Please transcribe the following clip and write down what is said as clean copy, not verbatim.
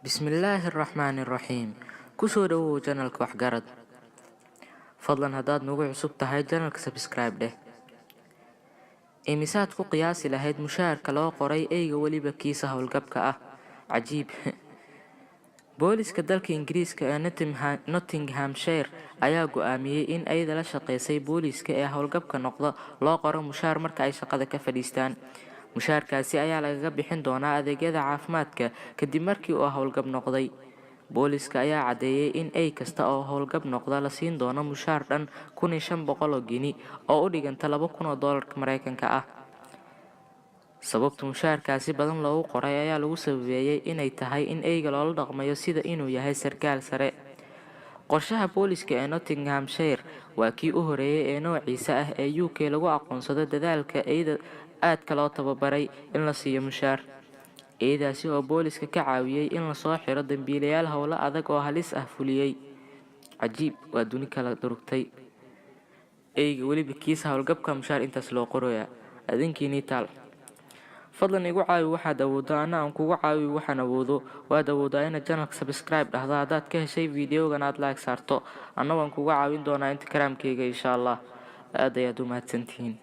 Bismillaahirrahmaanirrahiim. Ku soo dhawow channelka Waxgarad. Fadlan haddaad nagu cusub tahay channelka subscribe dheh. Imisaad ku qiyaasi lahayd mushaharka loo qoray eyga weliba kiisa howlgabka ah? Cajiib. Booliska dalka Ingiriiska ee Nottinghamshire ayaa go'aamiyay in eyda la shaqeysay booliska ee howlgabka noqda loo qoro mushaar marka ay shaqada ka fadhiistaan. Mushaarkaasi ayaa lagaga bixin doonaa adeegyada caafimaadka kadib markii uu howlgab noqday. Booliska ayaa cadeeyay in ey kasta oo howlgab noqda la siin doono mushaar dhan 1500 oo Gini oo u dhiganta $2000 Mareykanka ah. Sababta mushaarkaasi badan loogu qoray ayaa lagu sababeeyay inay tahay in eyga loola dhaqmayo sida inuu yahay sarkaal sare. Qorshaha booliska ee Nottinghamshire waa kii u horeeyay ee noociisa ah ee UK lagu aqoonsado dadaalka eyda aadka loo tababaray in la siiyo mushaar. Eydaasi oo booliska ka caawiyay in la soo xiro dambiilayaal howlo adag oo halis ah fuliyay. Cajiib, waa duni kala durugtay. Eyga weliba kiisa howlgabka mushaar intaas loo qoraya. Adinkiini taal. Fadlan igu caawi waxaad awoodo ana aan kugu caawi waxaan awoodo. Waad awoodaa inaad channelka subscribe dhahdo haddaad ka heshay videogan aad like saarto. Anna waan kugu caawin doonaa inta karaamkayga insha Allah. Aad ayaad u mahadsantihiin.